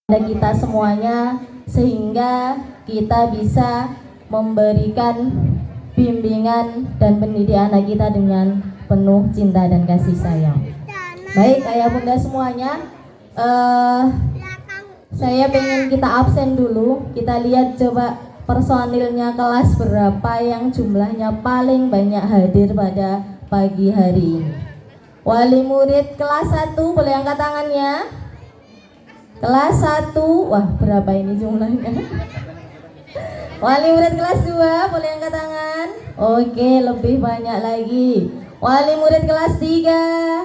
kita semuanya sehingga kita bisa memberikan bimbingan dan pendidik anak kita dengan penuh cinta dan kasih sayang. Baik ayah bunda semuanya, saya pengen kita absen dulu. Kita lihat coba personilnya kelas berapa yang jumlahnya paling banyak hadir pada pagi hari ini. Wali murid kelas 1 boleh angkat tangannya. Kelas 1, wah berapa ini jumlahnya? Wali murid kelas 2 boleh angkat tangan. Oke, lebih banyak lagi. Wali murid kelas 3.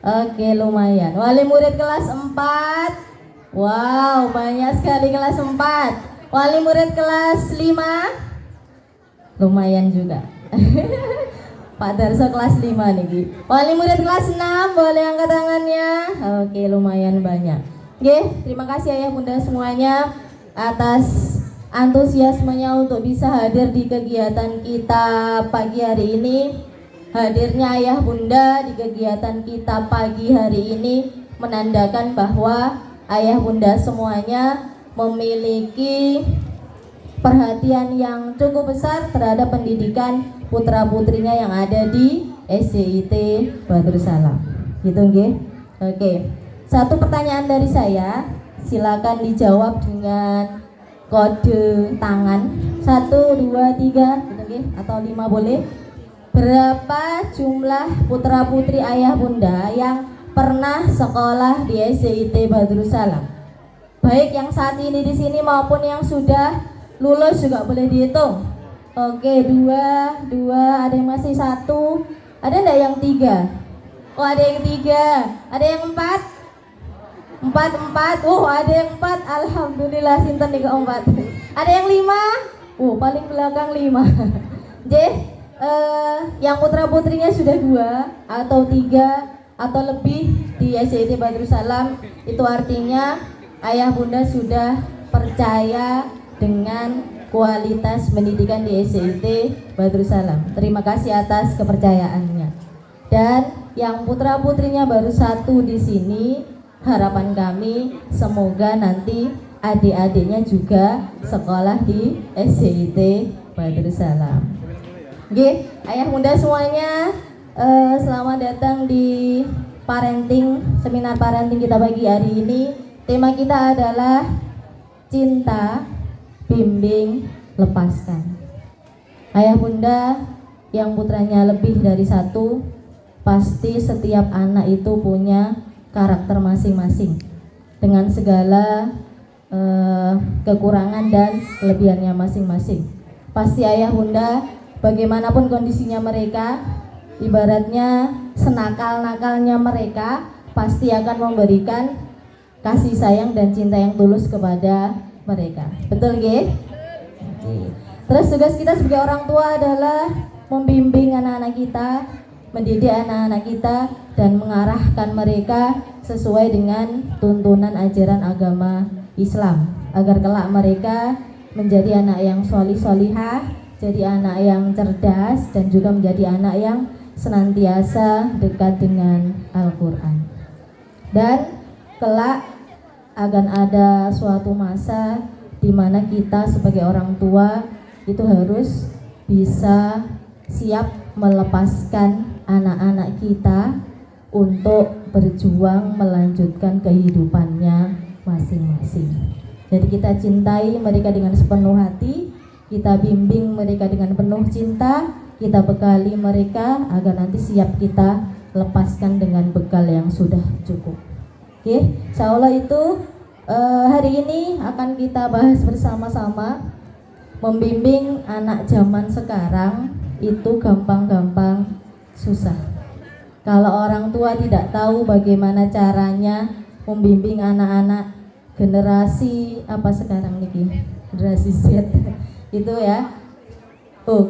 Oke, lumayan. Wali murid kelas 4. Wow, banyak sekali kelas 4. Wali murid kelas 5. Lumayan juga. Pak Darso kelas 5 nih. Wali murid kelas 6 boleh angkat tangannya. Oke, lumayan banyak. Oke, terima kasih ayah bunda semuanya atas antusiasmenya untuk bisa hadir di kegiatan kita pagi hari ini. Hadirnya ayah bunda di kegiatan kita pagi hari ini menandakan bahwa ayah bunda semuanya memiliki perhatian yang cukup besar terhadap pendidikan putra-putrinya yang ada di SDIT Badrussalam. Gitu nggih? Oke. Satu pertanyaan dari saya, silakan dijawab dengan kode tangan. 1, 2, 3 gitu nggih, atau 5 boleh. Berapa jumlah putra-putri ayah bunda yang pernah sekolah di SDIT Badrussalam? Baik yang saat ini di sini maupun yang sudah lulus juga boleh dihitung. Oke, 2, ada yang masih 1, ada enggak yang 3? Oh ada yang 3, ada yang 4? 4, oh ada yang 4, alhamdulillah sinten nih keempat. Ada yang 5? Oh paling belakang 5. Yang putra putrinya sudah 2 atau 3 atau lebih di SDIT Badrussalam, itu artinya ayah bunda sudah percaya dengan kualitas pendidikan di SDIT Badrussalam. Terima kasih atas kepercayaannya. Dan yang putra putrinya baru 1 di sini, harapan kami semoga nanti adik-adiknya juga sekolah di SDIT Badrussalam. Oke, ayah bunda semuanya, selamat datang di seminar parenting kita pagi hari ini. Tema kita adalah cinta, bimbing, lepaskan. Ayah bunda yang putranya lebih dari 1, pasti setiap anak itu punya karakter masing-masing dengan segala kekurangan dan kelebihannya masing-masing. Pasti ayah bunda bagaimanapun kondisinya mereka, ibaratnya senakal-nakalnya mereka, pasti akan memberikan kasih sayang dan cinta yang tulus kepada mereka. Betul nggih? Terus tugas kita sebagai orang tua adalah membimbing anak-anak kita, mendidik anak-anak kita dan mengarahkan mereka sesuai dengan tuntunan ajaran agama Islam agar kelak mereka menjadi anak yang sholih-sholihah, jadi anak yang cerdas dan juga menjadi anak yang senantiasa dekat dengan Al-Qur'an. Dan kelak akan ada suatu masa di mana kita sebagai orang tua itu harus bisa siap melepaskan anak-anak kita untuk berjuang melanjutkan kehidupannya masing-masing. Jadi kita cintai mereka dengan sepenuh hati, kita bimbing mereka dengan penuh cinta, kita bekali mereka agar nanti siap kita lepaskan dengan bekal yang sudah cukup. Oke, insya Allah itu hari ini akan kita bahas bersama-sama. Membimbing anak zaman sekarang itu gampang-gampang susah. Kalau orang tua tidak tahu bagaimana caranya membimbing anak-anak generasi apa sekarang nih, generasi Z itu ya,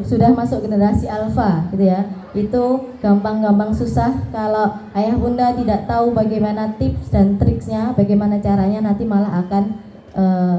sudah masuk generasi alfa gitu ya, itu gampang-gampang susah. Kalau ayah bunda tidak tahu bagaimana tips dan triksnya, bagaimana caranya, nanti malah akan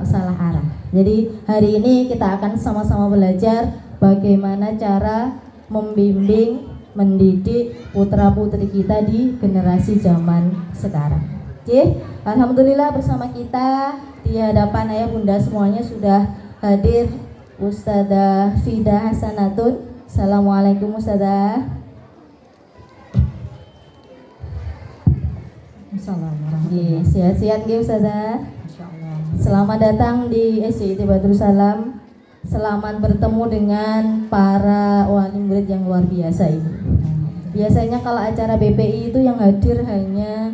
salah arah. Jadi hari ini kita akan sama-sama belajar bagaimana cara membimbing, mendidik putra-putri kita di generasi zaman sekarang. Oke, Alhamdulillah bersama kita di hadapan ayah bunda semuanya sudah hadir Ustadzah Fida Hasanatun. Assalamualaikum Ustadzah. Assalamualaikum. Sehat-sehat nggih Ustadzah. Insyaallah. Selamat datang di SCIT Badrussalam. Selamat bertemu dengan para wali murid yang luar biasa ini. Biasanya kalau acara BPI itu yang hadir hanya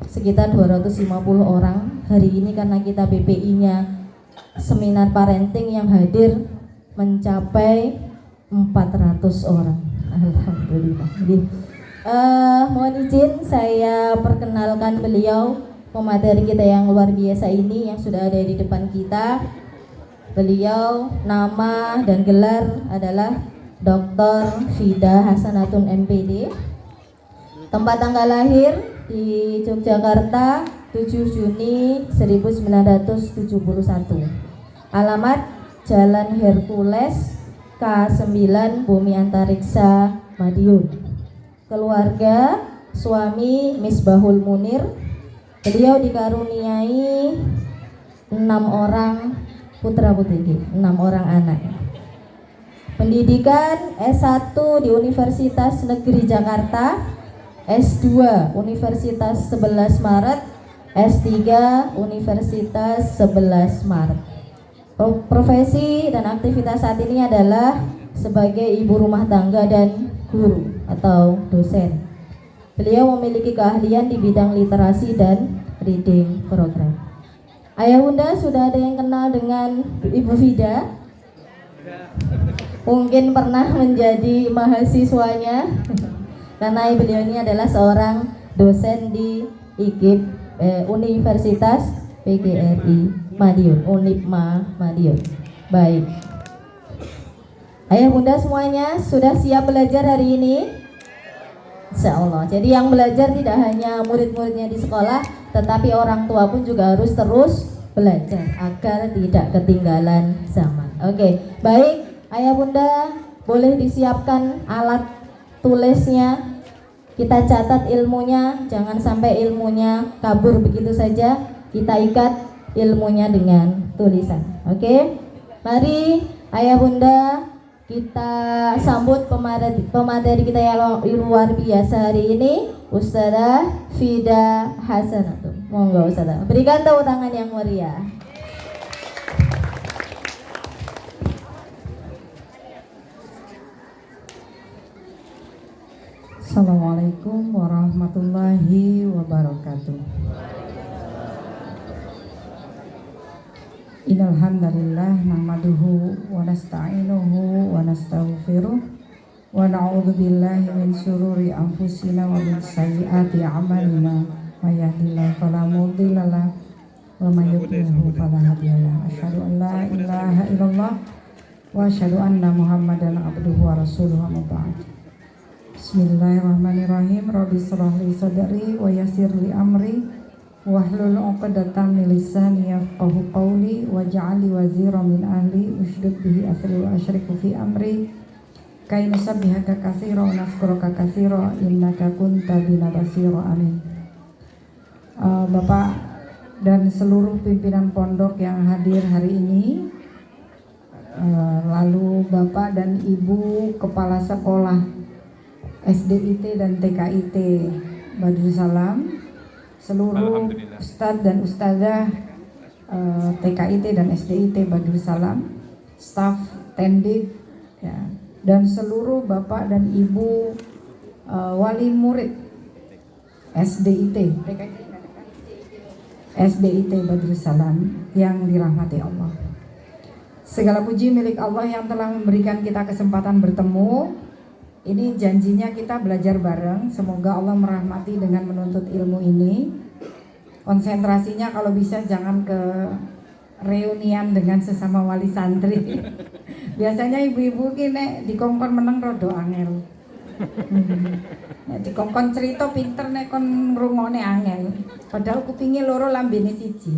sekitar 250 orang. Hari ini karena kita BPI-nya seminar parenting yang hadir mencapai 400 orang. Alhamdulillah. Jadi, mohon izin saya perkenalkan beliau pemateri kita yang luar biasa ini yang sudah ada di depan kita. Beliau nama dan gelar adalah Dr. Fida Hasanatun MPD. Tempat tanggal lahir di Yogyakarta 7 Juni 1971. Alamat Jalan Hercules K9 Bumi Antariksa Madiun. Keluarga suami Misbahul Munir. Beliau dikaruniai 6 orang putra putri, 6 orang anak. Pendidikan S1 di Universitas Negeri Jakarta, S2 Universitas 11 Maret, S3 Universitas 11 Maret. Profesi dan aktivitas saat ini adalah sebagai ibu rumah tangga dan guru atau dosen. Beliau memiliki keahlian di bidang literasi dan reading program. Ayah bunda sudah ada yang kenal dengan Ibu Fida? Mungkin pernah menjadi mahasiswanya. Karena beliau ini adalah seorang dosen di IKIP Universitas PGRI Madiun, Unipma Madiun. Baik. Ayah bunda semuanya sudah siap belajar hari ini? Insya Allah. Jadi yang belajar tidak hanya murid-muridnya di sekolah, tetapi orang tua pun juga harus terus belajar agar tidak ketinggalan zaman. Oke, baik. Ayah bunda boleh disiapkan alat tulisnya. Kita catat ilmunya, jangan sampai ilmunya kabur begitu saja. Kita ikat ilmunya dengan tulisan. Oke? Mari ayah bunda kita sambut pemateri kita yang luar biasa hari ini, Ustadzah Fida Hasanatun. Monggo Ustadzah, berikan tepuk tangan yang meriah. Assalamualaikum warahmatullahi wabarakatuh. Innal hamdalillah nahmaduhu wa nasta'inuhu wa nastaghfiruh wa na'udzu billahi min syururi anfusina wa min sayyiati a'malina. May yahdihillahu fala mudilla lahu wa may yudlilhu fala hadiya lahu. Asyhadu an la ilaha illallah wa asyhadu anna Muhammadan abduhu wa rasuluhu amma ba'd. Bismillahirrahmanirrahim. Rabbi shrah li sadri wa yassir li amri wahlul 'uqdatam min lisani yafqahu qawli waj'al li waziran min ahli ushdud bihi asri wa asyriku fi amri kay nusabbihaka katsira wa nazkuruka katsira innaka kunta bina basira. Amin. Bapak dan seluruh pimpinan pondok yang hadir hari ini, lalu Bapak dan Ibu kepala sekolah SDIT dan TKIT Badrussalam, seluruh ustadz dan ustadzah TKIT dan SDIT Badrussalam, staf tendik ya, dan seluruh bapak dan ibu wali murid SDIT Badrussalam yang dirahmati Allah. Segala puji milik Allah yang telah memberikan kita kesempatan bertemu. Ini janjinya kita belajar bareng. Semoga Allah merahmati dengan menuntut ilmu ini. Konsentrasinya kalau bisa jangan ke reunian dengan sesama wali santri. Biasanya ibu-ibu kini dikongkon meneng rodo angel. Dikongkon cerita pinter nek kon ngrungokne angel. Padahal kupinge loro lambene siji.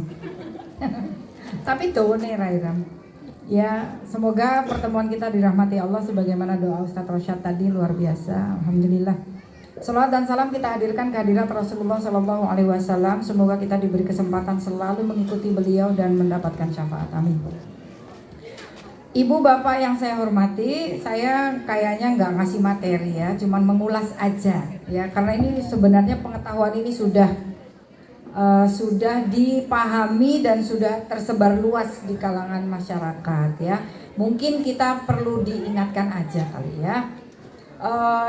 Tapi dawane ra iram. Ya, semoga pertemuan kita dirahmati Allah sebagaimana doa Ustadz Rosyad tadi luar biasa. Alhamdulillah. Salawat dan salam kita hadirkan kehadirat Rasulullah Shallallahu Alaihi Wasallam. Semoga kita diberi kesempatan selalu mengikuti beliau dan mendapatkan syafaat. Amin. Ibu bapak yang saya hormati, saya kayaknya nggak ngasih materi ya, cuman mengulas aja ya, karena ini sebenarnya pengetahuan ini sudah dipahami dan sudah tersebar luas di kalangan masyarakat ya. Mungkin kita perlu diingatkan aja kali ya.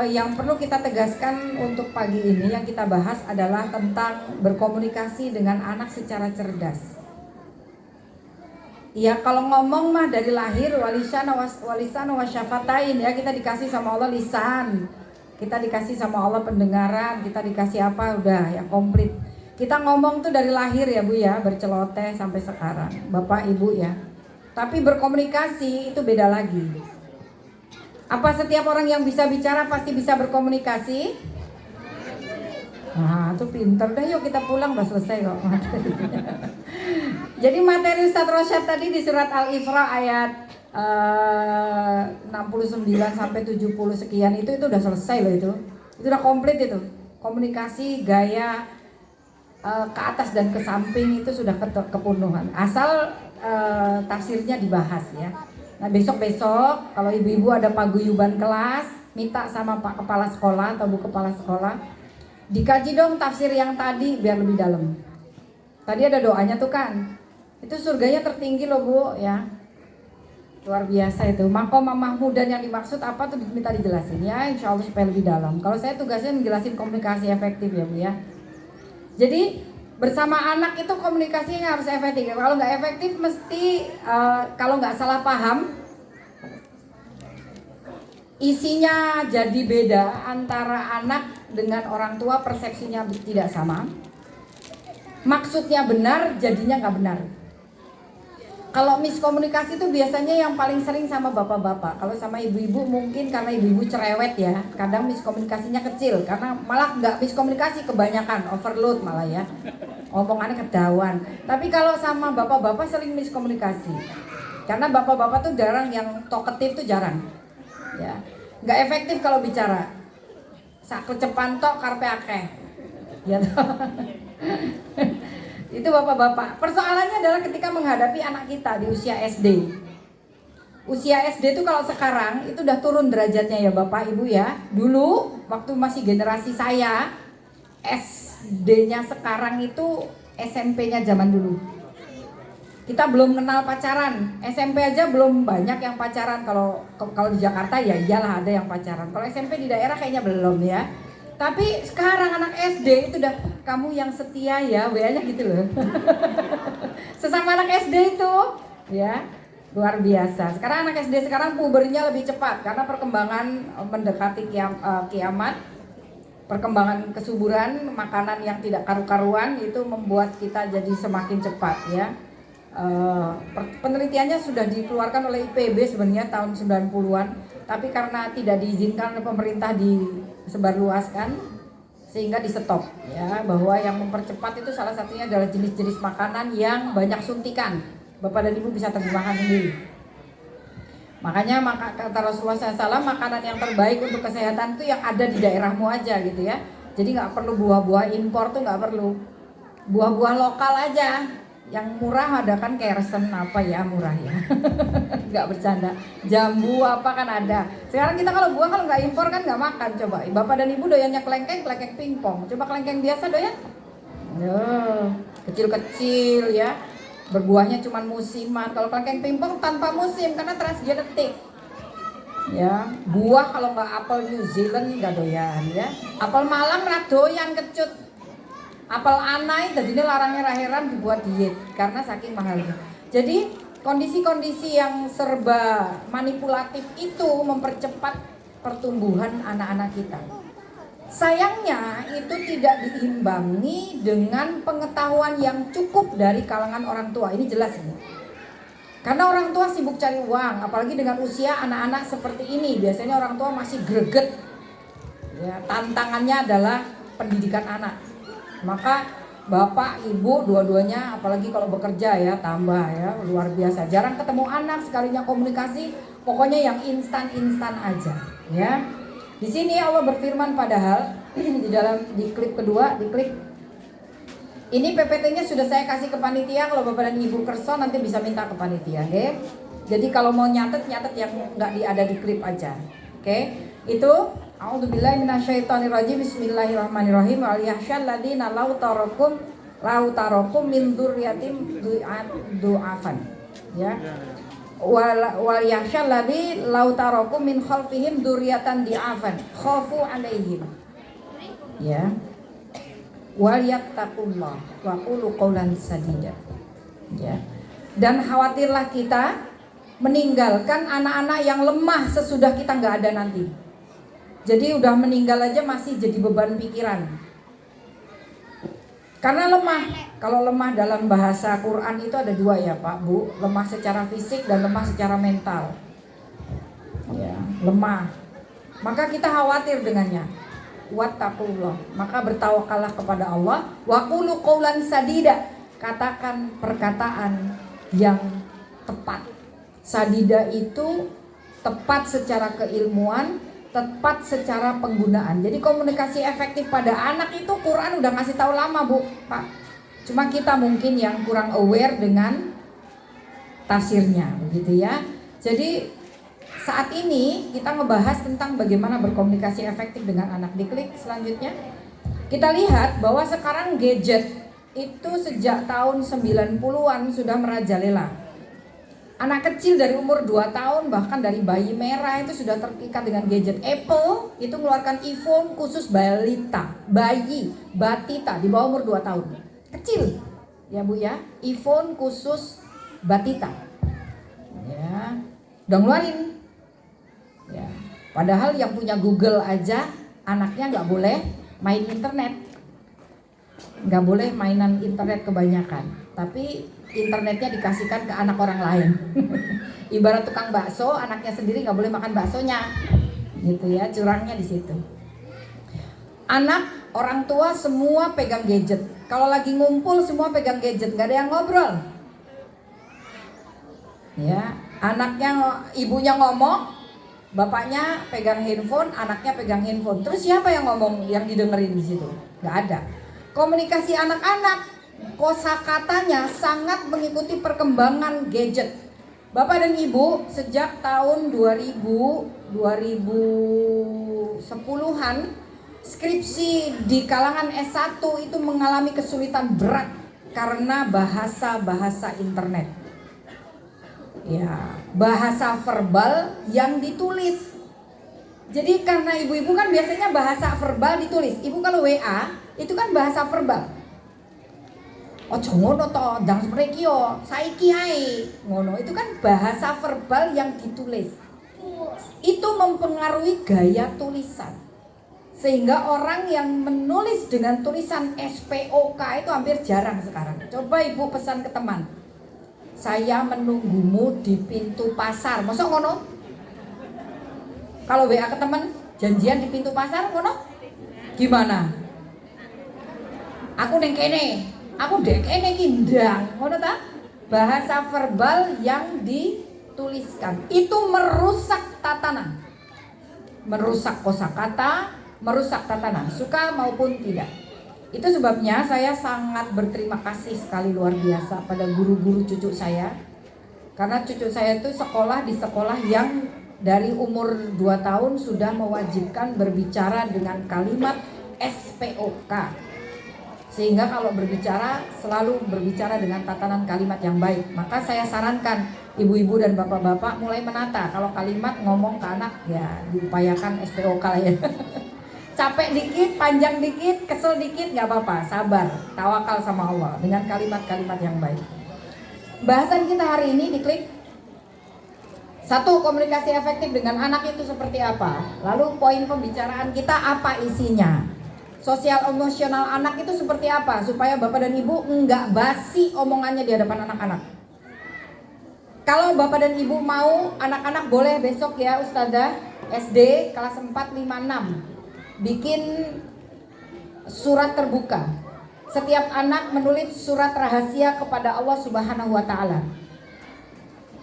Yang perlu kita tegaskan untuk pagi ini yang kita bahas adalah tentang berkomunikasi dengan anak secara cerdas. Ya kalau ngomong mah dari lahir walisan wasyafatain ya, kita dikasih sama Allah lisan, kita dikasih sama Allah pendengaran, kita dikasih apa udah ya komplit. Kita ngomong tuh dari lahir ya Bu ya, berceloteh sampai sekarang Bapak Ibu ya. Tapi berkomunikasi itu beda lagi. Apa setiap orang yang bisa bicara pasti bisa berkomunikasi? Nah itu pinter deh, yuk kita pulang udah selesai kok materinya. Jadi materi Ustadz Rosyad tadi di surat Al-Isra ayat 69 sampai 70 sekian itu udah selesai loh itu udah komplit itu. Komunikasi gaya ke atas dan ke samping itu sudah kepenuhan. Asal tafsirnya dibahas ya. Nah besok-besok kalau ibu-ibu ada paguyuban kelas, minta sama Pak Kepala Sekolah atau Bu Kepala Sekolah, dikaji dong tafsir yang tadi biar lebih dalam. Tadi ada doanya tuh kan, itu surganya tertinggi loh Bu ya, luar biasa itu. Maqam Mahmudan yang dimaksud apa tuh minta dijelasin ya, insya Allah supaya lebih dalam. Kalau saya tugasnya menjelasin komunikasi efektif ya Bu ya. Jadi bersama anak itu komunikasinya harus efektif. Kalau nggak efektif mesti kalau nggak salah paham, isinya jadi beda antara anak dengan orang tua, persepsinya tidak sama. Maksudnya benar, jadinya nggak benar. Kalau miskomunikasi itu biasanya yang paling sering sama bapak-bapak. Kalau sama ibu-ibu mungkin karena ibu-ibu cerewet ya, kadang miskomunikasinya kecil. Karena malah nggak miskomunikasi, kebanyakan overload malah ya, omongannya kedawan. Tapi kalau sama bapak-bapak sering miskomunikasi. Karena bapak-bapak tuh jarang yang talkative tuh jarang. Ya, nggak efektif kalau bicara. Sak kecepan tok karpe akeh. Ya itu bapak-bapak. Persoalannya adalah ketika menghadapi anak kita di usia SD. Usia SD itu kalau sekarang itu udah turun derajatnya ya Bapak Ibu ya. Dulu waktu masih generasi saya, SD-nya sekarang itu SMP-nya zaman dulu. Kita belum kenal pacaran. SMP aja belum banyak yang pacaran. Kalau di Jakarta ya iyalah ada yang pacaran. Kalau SMP di daerah kayaknya belum ya. Tapi sekarang anak SD itu udah kamu yang setia ya, WA-nya gitu loh. Sesama anak SD itu ya, luar biasa. Sekarang anak SD sekarang pubernya lebih cepat karena perkembangan mendekati kiamat. Perkembangan kesuburan, makanan yang tidak karu-karuan itu membuat kita jadi semakin cepat ya. Penelitiannya sudah dikeluarkan oleh IPB sebenarnya tahun 90-an, tapi karena tidak diizinkan oleh pemerintah disebarluaskan sehingga di stop ya, bahwa yang mempercepat itu salah satunya adalah jenis-jenis makanan yang banyak suntikan. Bapak dan Ibu bisa terjemahkan sendiri. Makanya kata Rasulullah SAW, makanan yang terbaik untuk kesehatan itu yang ada di daerahmu aja gitu ya. Jadi nggak perlu buah-buah impor tuh nggak perlu, buah-buah lokal aja. Yang murah ada kan kersen apa ya murah ya. Nggak bercanda, jambu apa kan ada. Sekarang kita kalau buah kalau nggak impor kan nggak makan. Coba Bapak dan Ibu doyannya kelengkeng pingpong. Coba kelengkeng biasa doyan? Kecil-kecil ya. Berbuahnya cuma musiman. Kalau kelengkeng pingpong tanpa musim karena transgenetik. Ya, buah kalau nggak apel New Zealand nggak doyan ya. Apel Malang rak doyan kecut. Apel anai tadinya larangnya heran dibuat diet karena saking mahalnya. Jadi kondisi-kondisi yang serba manipulatif itu mempercepat pertumbuhan anak-anak kita. Sayangnya itu tidak diimbangi dengan pengetahuan yang cukup dari kalangan orang tua. Ini jelas ini. Karena orang tua sibuk cari uang, apalagi dengan usia anak-anak seperti ini. Biasanya orang tua masih greget. Ya, tantangannya adalah pendidikan anak. Maka bapak, ibu, dua-duanya apalagi kalau bekerja ya tambah ya, luar biasa. Jarang ketemu anak, sekalinya komunikasi, pokoknya yang instan-instan aja ya. Di sini Allah berfirman padahal di klip kedua, di klip ini PPT-nya sudah saya kasih ke panitia. Kalau Bapak dan Ibu kerso nanti bisa minta ke panitia, oke? Jadi kalau mau nyatet yang nggak ada di klip aja, oke? Itu A'udzubillahi minasyaitonirrajim. Bismillahirrahmanirrahim. Wal yahsyal ladina lau tarakum min dzurriyyatim du'afan. Ya. Wal yahsyal ladzi lau tarakum min khalfihim dzurriyyatan di'afan khafu 'alaihim. Ya. Wal yattaqullah wa qulu qawlan sadida. Ya. Dan khawatirlah kita meninggalkan anak-anak yang lemah sesudah kita nggak ada nanti. Jadi udah meninggal aja masih jadi beban pikiran. Karena lemah. Kalau lemah dalam bahasa Quran itu ada dua ya Pak Bu. Lemah secara fisik dan lemah secara mental. Ya, lemah. Maka kita khawatir dengannya. Wattaqullah. Maka bertawakallah kepada Allah. Wa qulu qawlan sadida. Katakan perkataan yang tepat. Sadida itu tepat secara keilmuan, tepat secara penggunaan. Jadi komunikasi efektif pada anak itu Quran udah ngasih tahu lama Bu, Pak. Cuma kita mungkin yang kurang aware dengan tafsirnya, begitu ya. Jadi saat ini kita ngebahas tentang bagaimana berkomunikasi efektif dengan anak. Di klik selanjutnya. Kita lihat bahwa sekarang gadget itu sejak tahun 90-an sudah merajalela. Anak kecil dari umur 2 tahun bahkan dari bayi merah itu sudah terikat dengan gadget. Apple itu mengeluarkan iPhone khusus balita, bayi, batita di bawah umur 2 tahun. Kecil. Ya Bu ya, iPhone khusus batita. Ya, udah ngeluarin. Ya, padahal yang punya Google aja anaknya nggak boleh main internet. Nggak boleh mainan internet kebanyakan. Tapi internetnya dikasihkan ke anak orang lain. Ibarat tukang bakso, anaknya sendiri nggak boleh makan baksonya, gitu ya, curangnya di situ. Anak, orang tua semua pegang gadget. Kalau lagi ngumpul semua pegang gadget, nggak ada yang ngobrol. Ya, anaknya, ibunya ngomong, bapaknya pegang handphone, anaknya pegang handphone. Terus siapa yang ngomong, yang didengerin di situ? Nggak ada. Komunikasi anak-anak, kosakatanya sangat mengikuti perkembangan gadget. Bapak dan Ibu, sejak tahun 2010-an skripsi di kalangan S1 itu mengalami kesulitan berat karena bahasa-bahasa internet. Ya, bahasa verbal yang ditulis. Jadi karena ibu-ibu kan biasanya bahasa verbal ditulis. Ibu kalau WA itu kan bahasa verbal. Ojo ngono to, ndang mriki yo, saiki ae. Ngono itu kan bahasa verbal yang ditulis. Itu mempengaruhi gaya tulisan. Sehingga orang yang menulis dengan tulisan SPOK itu hampir jarang sekarang. Coba Ibu pesan ke teman. Saya menunggumu di pintu pasar. Masa ngono? Kalau WA ke teman, janjian di pintu pasar ngono? Gimana? Aku neng kene. Aku dek ini kindang, ngono ta? Bahasa verbal yang dituliskan itu merusak tatanan, merusak kosakata, merusak tatanan, suka maupun tidak. Itu sebabnya saya sangat berterima kasih sekali luar biasa pada guru-guru cucu saya, karena cucu saya itu sekolah di sekolah yang dari umur 2 tahun sudah mewajibkan berbicara dengan kalimat SPOK. Sehingga kalau berbicara selalu berbicara dengan tatanan kalimat yang baik. Maka saya sarankan ibu-ibu dan bapak-bapak mulai menata. Kalau kalimat ngomong ke anak ya diupayakan SPOK lah ya. Capek dikit, panjang dikit, kesel dikit gak apa-apa, sabar, tawakal sama Allah dengan kalimat-kalimat yang baik. Bahasan kita hari ini diklik. 1. Komunikasi efektif dengan anak itu seperti apa? Lalu poin pembicaraan kita apa isinya? Sosial emosional anak itu seperti apa supaya bapak dan ibu enggak basi omongannya di hadapan anak-anak. Kalau bapak dan ibu mau, anak-anak boleh besok ya Ustazah SD kelas 4, 5, 6 bikin surat terbuka. Setiap anak menulis surat rahasia kepada Allah Subhanahu wa taala.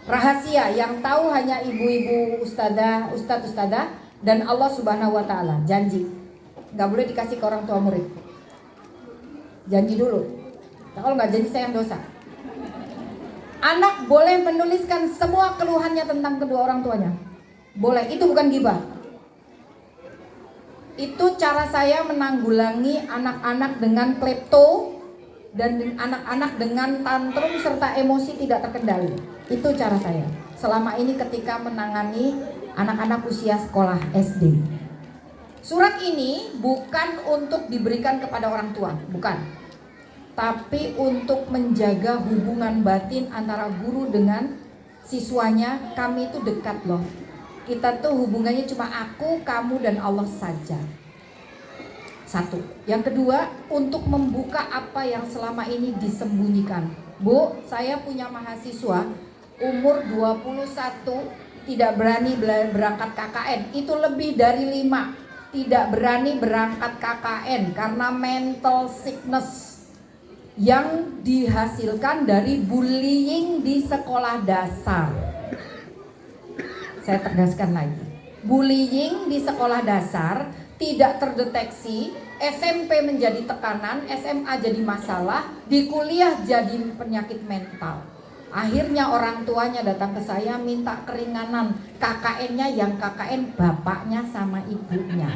Rahasia yang tahu hanya ibu-ibu ustazah, ustadz-ustazah dan Allah Subhanahu wa taala. Janji. nggak boleh dikasih ke orang tua murid. Janji dulu. Nah, kalau nggak janji saya yang dosa. Anak boleh menuliskan semua keluhannya tentang kedua orang tuanya. Boleh, itu bukan ghibah. Itu cara saya menanggulangi anak-anak dengan klepto dan anak-anak dengan tantrum serta emosi tidak terkendali. Itu cara saya selama ini ketika menangani anak-anak usia sekolah SD. Surat ini bukan untuk diberikan kepada orang tua, bukan. Tapi untuk menjaga hubungan batin antara guru dengan siswanya. Kami itu dekat loh. Kita tuh hubungannya cuma aku, kamu, dan Allah saja. Satu. Yang kedua, untuk membuka apa yang selama ini disembunyikan. Bu, saya punya mahasiswa umur 21 tidak berani berangkat KKN. Itu lebih dari 5 tidak berani berangkat KKN karena mental sickness yang dihasilkan dari bullying di sekolah dasar. Saya tegaskan lagi, bullying di sekolah dasar tidak terdeteksi, SMP menjadi tekanan, SMA jadi masalah, di kuliah jadi penyakit mental. Akhirnya orang tuanya datang ke saya minta keringanan KKN-nya yang KKN bapaknya sama ibunya.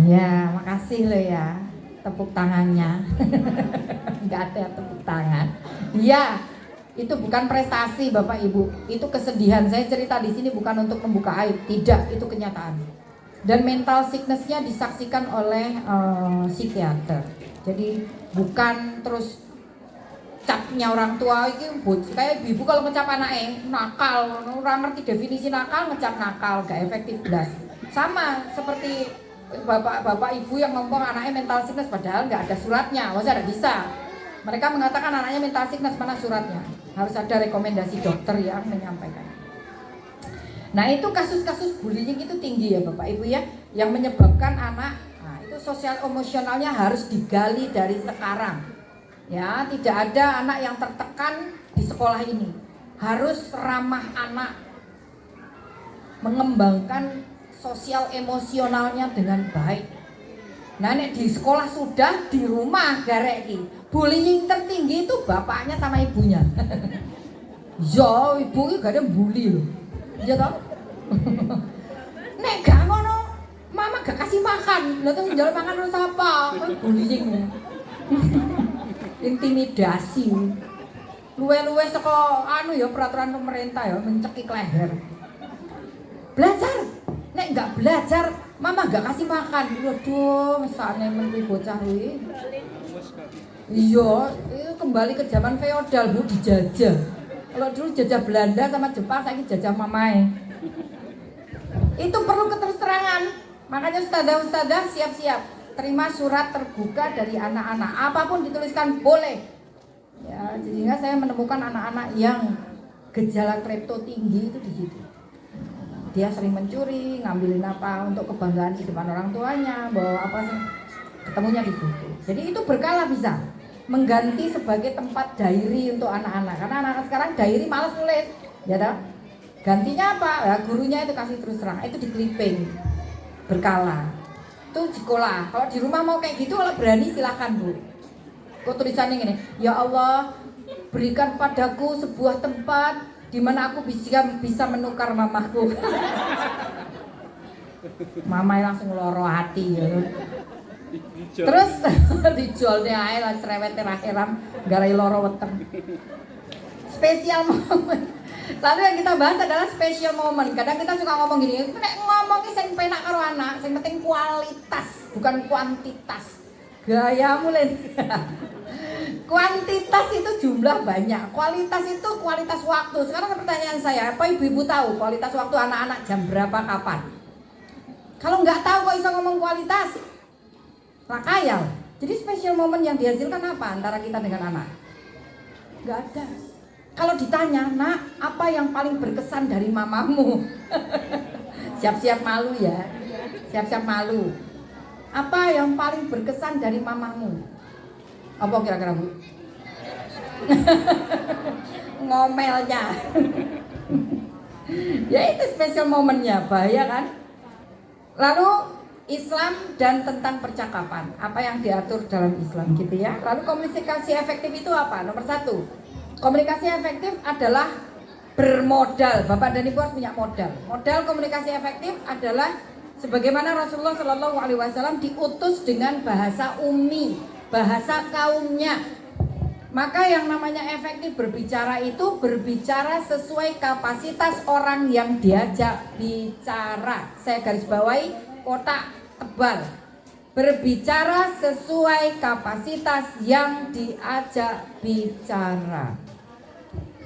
Ya, makasih lo ya, tepuk tangannya. Gak ada tepuk tangan. Ya, itu bukan prestasi Bapak Ibu, itu kesedihan. Saya cerita di sini bukan untuk membuka aib, tidak, itu kenyataan. Dan mental sickness-nya disaksikan oleh psikiater. Jadi bukan terus capnya orang tua itu kayak ibu kalau ngecap anaknya nakal, orang ngerti definisi nakal, ngecap nakal, gak efektif belas. Sama seperti bapak ibu yang ngomong anaknya mental sickness padahal nggak ada suratnya, maksudnya ada bisa. Mereka mengatakan anaknya mental sickness, mana suratnya? Harus ada rekomendasi dokter yang menyampaikan. Nah itu kasus-kasus bullying itu tinggi ya Bapak Ibu ya, yang menyebabkan anak, nah itu sosial emosionalnya harus digali dari sekarang. Ya, tidak ada anak yang tertekan di sekolah ini. Harus ramah anak, mengembangkan sosial emosionalnya dengan baik. Nah, nek di sekolah sudah, di rumah garek ki. Bullying tertinggi itu bapaknya sama ibunya. Yo, ibu ki gak ada bully loh. Iya toh? Nek gak ngono, mama gak kasih makan. Lah terus njaluk makan terus apa? Bullying. Intimidasi. Luwe-luwe saka anu ya peraturan pemerintah ya mencekik leher. Belajar. Nek enggak belajar, mama enggak kasih makan. Waduh, mesane men kuwi bocah kuwi. Iya, itu kembali ke zaman feodal, Bu, dijajah. Kalau dulu jajah Belanda sama Jepang, saiki jajah mamae. Itu perlu keterus-terangan. Makanya ustadzah-ustadzah siap-siap terima surat terbuka dari anak-anak, apapun dituliskan boleh. Ya, sehingga saya menemukan anak-anak yang gejala klepto tinggi itu di situ. Dia sering mencuri, ngambilin apa untuk kebanggaan di depan orang tuanya, bawa apa sih, ketemunya di situ. Jadi itu berkala bisa mengganti sebagai tempat diary untuk anak-anak. Karena anak-anak sekarang diary malas nulis, ya toh? Gantinya apa? Ya, gurunya itu kasih terus terang, itu di clipping berkala. Itu di sekolah. Kalau di rumah mau kayak gitu, kalau berani silahkan Bu. Kok tulisannya gini, ya Allah berikan padaku sebuah tempat di mana aku bisa menukar mamaku. Mamanya langsung loro hati ya. Terus dijualnya ae lah cerewet terakhirам garai loro weteng. Spesial momen. Lalu yang kita bahas adalah special moment. Kadang kita suka ngomong gini, nek ngomongnya sing penak karo anak, sing penting kualitas, bukan kuantitas. Gayamu Len. Kuantitas itu jumlah banyak, kualitas itu kualitas waktu. Sekarang pertanyaan saya, apa ibu-ibu tahu kualitas waktu anak-anak jam berapa, kapan? Kalau nggak tahu kok bisa ngomong kualitas? Rakayal. Jadi special moment yang dihasilkan apa antara kita dengan anak? Nggak ada. Kalau ditanya, nak, apa yang paling berkesan dari mamamu? Siap-siap malu ya, siap-siap malu. Apa yang paling berkesan dari mamamu? Apa kira-kira Bu? Ngomelnya. Ya itu special momennya, bahaya kan? Lalu Islam dan tentang percakapan, apa yang diatur dalam Islam gitu ya. Lalu komunikasi efektif itu apa? Nomor 1, komunikasi efektif adalah bermodal. Bapak dan Ibu harus punya modal. Modal komunikasi efektif adalah sebagaimana Rasulullah Shallallahu Alaihi Wasallam diutus dengan bahasa ummi, bahasa kaumnya. Maka yang namanya efektif berbicara itu berbicara sesuai kapasitas orang yang diajak bicara. Saya garis bawahi kotak tebal. Berbicara sesuai kapasitas yang diajak bicara.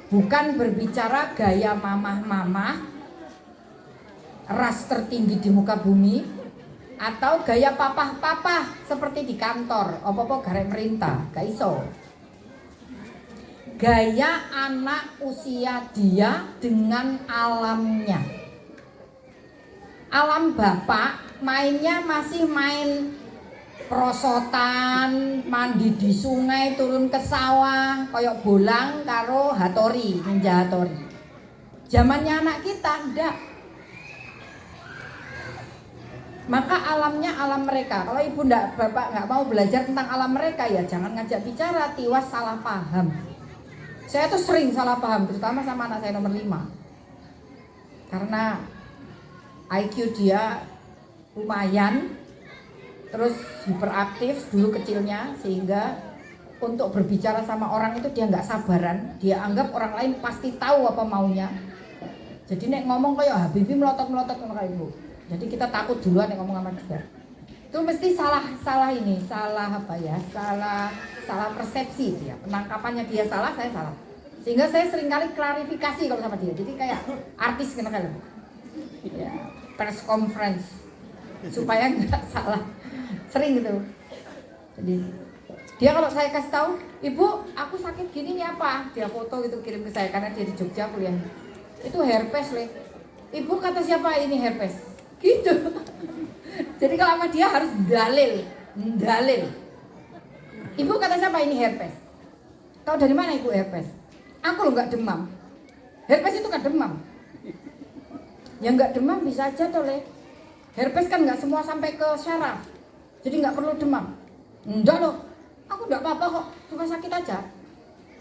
Bukan berbicara gaya mamah-mamah, ras tertinggi di muka bumi, atau gaya papah-papah seperti di kantor, apa-apa garek merintah, gak iso. Gaya anak usia dia dengan alamnya. Alam bapak mainnya masih main prosotan, mandi di sungai, turun ke sawah, koyok bolang karo hatori, ninja hatori. Zamannya anak kita enggak. Maka alamnya alam mereka. Kalau ibu enggak, bapak enggak mau belajar tentang alam mereka, ya jangan ngajak bicara, tiwas salah paham. Saya tuh sering salah paham, terutama sama anak saya nomor 5. Karena IQ dia lumayan, terus hiperaktif dulu kecilnya, sehingga untuk berbicara sama orang itu dia nggak sabaran. Dia anggap orang lain pasti tahu apa maunya. Jadi nek ngomong kayak Habibie melotot-melotot sama ibu. Jadi kita takut duluan nek ngomong sama dia. Itu mesti salah apa ya? Salah persepsi dia. Penangkapannya dia salah, saya salah. Sehingga saya sering kali klarifikasi kalau sama dia. Jadi kayak artis kena kali. Ya, press conference supaya nggak salah. Sering gitu. Jadi dia kalau saya kasih tahu, ibu aku sakit gini nih apa? Dia foto gitu kirim ke saya karena dia di Jogja kuliah. Itu herpes le. Ibu kata siapa ini herpes? Gitu. Jadi kalau sama dia harus dalil. Ibu kata siapa ini herpes? Tahu dari mana ibu herpes? Aku loh nggak demam. Herpes itu kan demam. Yang nggak demam bisa aja toh le. Herpes kan nggak semua sampai ke syaraf. Jadi nggak perlu demam. Enggak loh, aku nggak apa-apa kok, cuma sakit aja.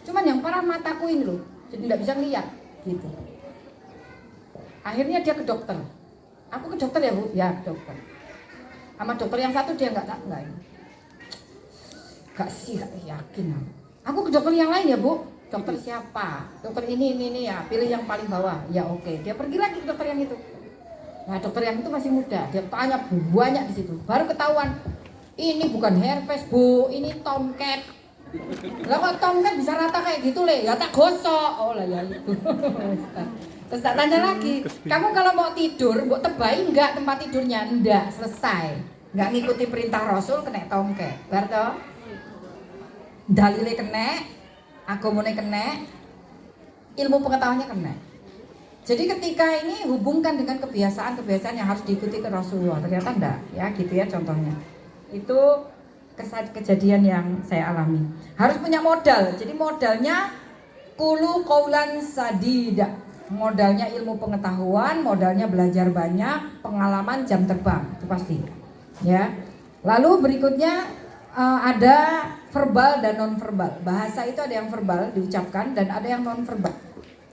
Cuman yang parah mataku ini loh, jadi nggak bisa ngeliat, gitu. Akhirnya dia ke dokter. Aku ke dokter ya bu, ya ke dokter. Sama dokter yang satu dia nggak sih yakin. Aku ke dokter yang lain ya bu. Dokter siapa? Dokter ini ya, pilih yang paling bawah. Ya oke. Dia pergi lagi ke dokter yang itu. Nah dokter yang itu masih muda, dia tanya banyak di situ, baru ketahuan ini bukan herpes bu, ini tomcat. Lah kok tomcat bisa rata kayak gitu le? Ya tak gosok. Oh lah ya itu. Terus tak tanya lagi, kamu kalau mau tidur, mau tebai enggak tempat tidurnya? Enggak, selesai. Enggak ngikuti perintah Rasul kena tomcat. Berarti dalile kena, agamane kena, ilmu pengetahuannya kena. Jadi ketika ini hubungkan dengan kebiasaan-kebiasaan yang harus diikuti ke Rasulullah, ternyata enggak, ya gitu ya contohnya. Itu kejadian yang saya alami. Harus punya modal. Jadi modalnya qulu qaulan sadida. Modalnya ilmu pengetahuan, modalnya belajar banyak, pengalaman jam terbang, itu pasti. Ya. Lalu berikutnya ada verbal dan non verbal. Bahasa itu ada yang verbal diucapkan dan ada yang non verbal.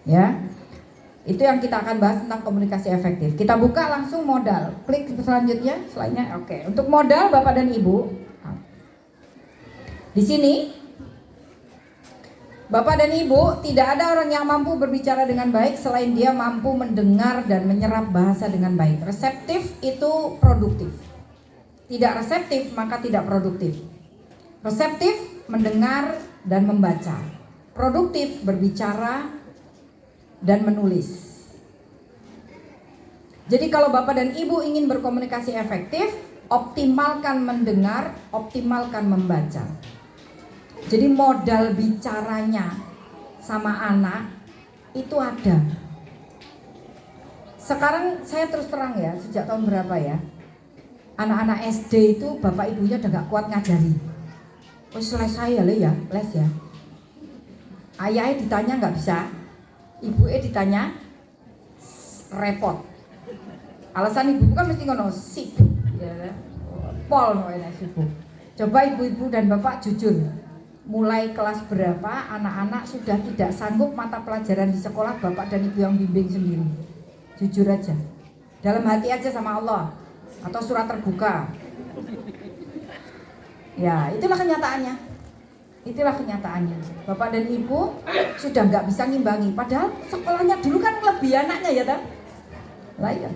Ya. Itu yang kita akan bahas tentang komunikasi efektif. Kita buka langsung modal. Klik selanjutnya, selainnya oke. Untuk modal Bapak dan Ibu, di sini Bapak dan Ibu, tidak ada orang yang mampu berbicara dengan baik selain dia mampu mendengar dan menyerap bahasa dengan baik. Reseptif itu produktif. Tidak reseptif maka tidak produktif. Reseptif mendengar dan membaca. Produktif berbicara dan menulis. Jadi kalau Bapak dan Ibu ingin berkomunikasi efektif, optimalkan mendengar, optimalkan membaca. Jadi modal bicaranya sama anak itu ada. Sekarang saya terus terang ya, sejak tahun berapa ya, anak-anak SD itu bapak ibunya udah gak kuat ngajari. Oh selesai ya le ya, les ya. Ayahnya ditanya gak bisa, ibunya ditanya repot. Alasan ibu kan mesti ngono sibuk. ya. Pol enak sibuk. Coba ibu-ibu dan bapak jujur. Mulai kelas berapa anak-anak sudah tidak sanggup mata pelajaran di sekolah, bapak dan ibu yang bimbing sendiri? Jujur aja. Dalam hati aja sama Allah atau surat terbuka. Ya, itulah kenyataannya. Itulah kenyataannya. Bapak dan ibu sudah nggak bisa ngimbangi. Padahal sekolahnya dulu kan lebih anaknya ya tak? Lah ya.